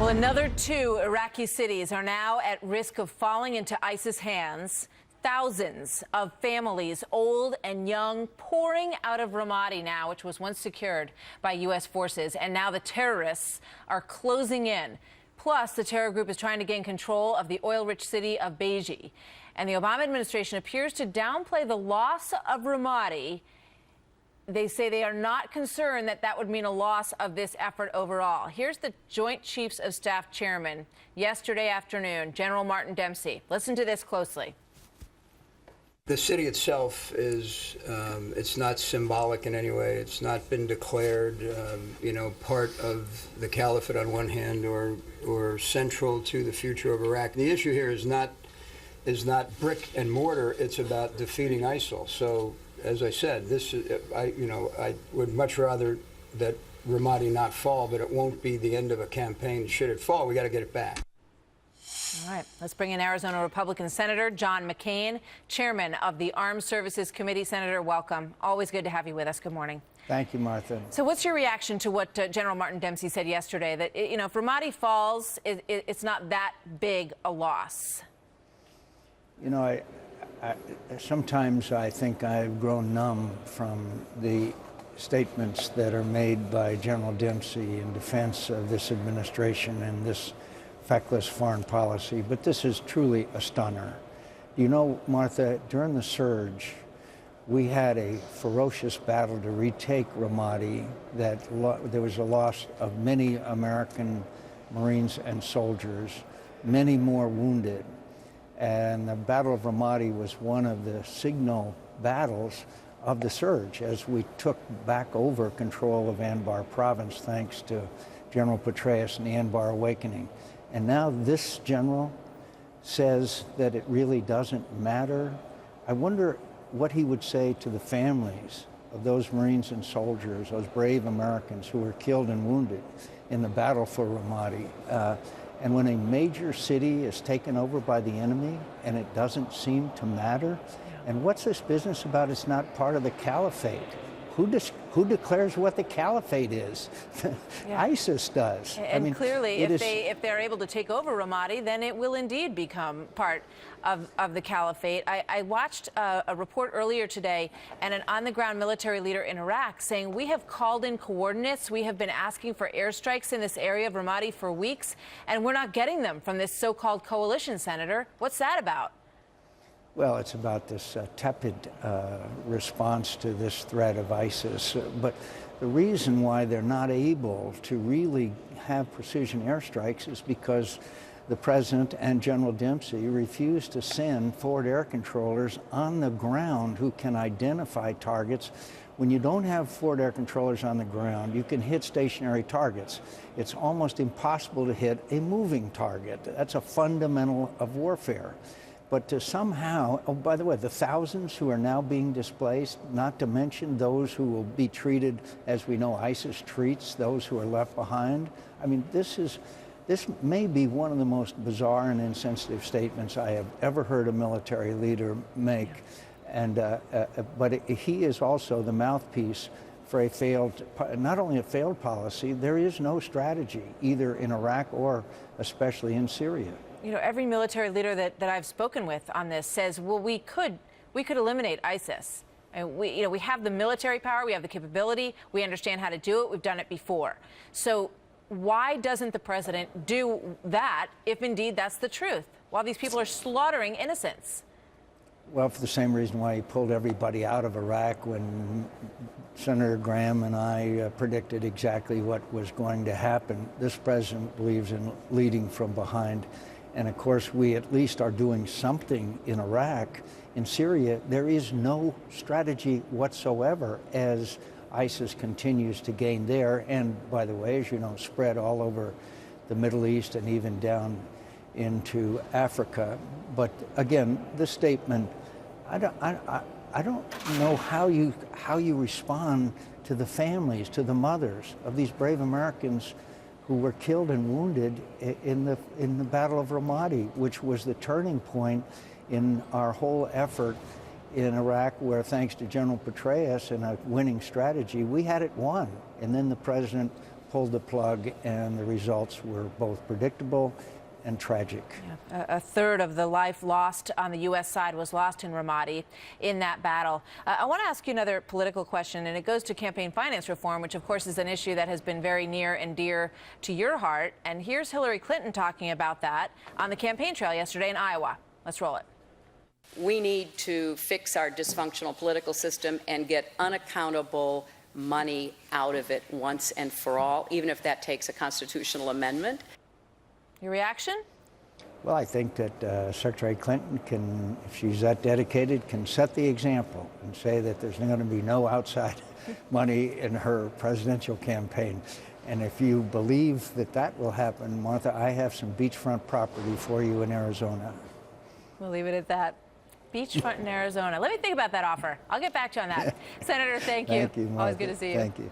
Well, another 2 Iraqi cities are now at risk of falling into ISIS hands. Thousands of families, old and young, pouring out of Ramadi now, which was once secured by U.S. forces. And now the terrorists are closing in. Plus, the terror group is trying to gain control of the oil-rich city of Beji. And the Obama administration appears to downplay the loss of Ramadi. They say they are not concerned that that would mean a loss of this effort overall. Here's the Joint Chiefs of Staff Chairman yesterday afternoon, General Martin Dempsey. Listen to this closely. The city itself is, it's not symbolic in any way. It's not been declared, part of the caliphate on one hand or central to the future of Iraq. The issue here is not brick and mortar. It's about defeating ISIL. So, as I said, I would much rather that Ramadi not fall, but it won't be the end of a campaign. Should it fall, we got to get it back. All right, let's bring in Arizona Republican Senator John McCAIN, chairman of the Armed Services Committee. Senator, welcome. Always good to have you with us. Good morning. Thank you, Martha. So what's your reaction to what General Martin Dempsey said yesterday, that, if Ramadi falls, it's not that big a loss? Sometimes I think I've grown numb from the statements that are made by General Dempsey in defense of this administration and this feckless foreign policy, but this is truly a stunner. Martha, during the surge, we had a ferocious battle to retake Ramadi, that there was a loss of many American Marines and soldiers, many more wounded. And the Battle of Ramadi was one of the signal battles of the surge as we took back over control of Anbar province thanks to General Petraeus and the Anbar Awakening. And now this general says that it really doesn't matter. I wonder what he would say to the families of those Marines and soldiers, those brave Americans who were killed and wounded in the battle for Ramadi. And when a major city is taken over by the enemy and it doesn't seem to matter, and what's this business about it's not part of the caliphate? Who declares what the caliphate is? Yeah. ISIS does. And clearly, if they're able to take over Ramadi, then it will indeed become part of the caliphate. I watched a report earlier today, and an on-the-ground military leader in Iraq saying, we have called in coordinates. We have been asking for airstrikes in this area of Ramadi for weeks, and we're not getting them from this so-called coalition, Senator. What's that about? Well, it's about this tepid response to this threat of ISIS. But the reason why they're not able to really have precision airstrikes is because the President and General Dempsey refused to send forward air controllers on the ground who can identify targets. When you don't have forward air controllers on the ground, you can hit stationary targets. It's almost impossible to hit a moving target. That's a fundamental of warfare. But to somehow, oh, by the way, the thousands who are now being displaced, not to mention those who will be treated as we know ISIS treats those who are left behind. I mean, this may be one of the most bizarre and insensitive statements I have ever heard a military leader make. And but he is also the mouthpiece for a failed, not only a failed policy, there is no strategy either in Iraq or especially in Syria. Every military leader that I've spoken with on this says, well, we could eliminate ISIS. And we have the military power, we have the capability, we understand how to do it, we've done it before. So why doesn't the president do that if indeed that's the truth, while these people are slaughtering innocents? Well, for the same reason why he pulled everybody out of Iraq when Senator Graham and I predicted exactly what was going to happen. This president believes in leading from behind. And of course, we at least are doing something in Iraq. In Syria, there is no strategy whatsoever as ISIS continues to gain there. And by the way, as you know, spread all over the Middle East and even down into Africa. But again, this statement, I don't know how you respond to the families, to the mothers of these brave Americans who were killed and wounded in the Battle of Ramadi, which was the turning point in our whole effort in Iraq, where thanks to General Petraeus and a winning strategy, we had it won. And then the president pulled the plug, and the results were both predictable and tragic. Yeah. A third of the life lost on the U.S. side was lost in Ramadi in that battle. I want to ask you another political question, and it goes to campaign finance reform, which, of course, is an issue that has been very near and dear to your heart. And here's Hillary Clinton talking about that on the campaign trail yesterday in Iowa. Let's roll it. We need to fix our dysfunctional political system and get unaccountable money out of it once and for all, even if that takes a constitutional amendment. Your reaction? Well, I think that Secretary Clinton can, if she's that dedicated, can set the example and say that there's going to be no outside money in her presidential campaign. And if you believe that that will happen, Martha, I have some beachfront property for you in Arizona. We'll leave it at that. Beachfront in Arizona. Let me think about that offer. I'll get back to you on that. Senator, thank you. Thank you, Martha. Always good to see you. Thank you.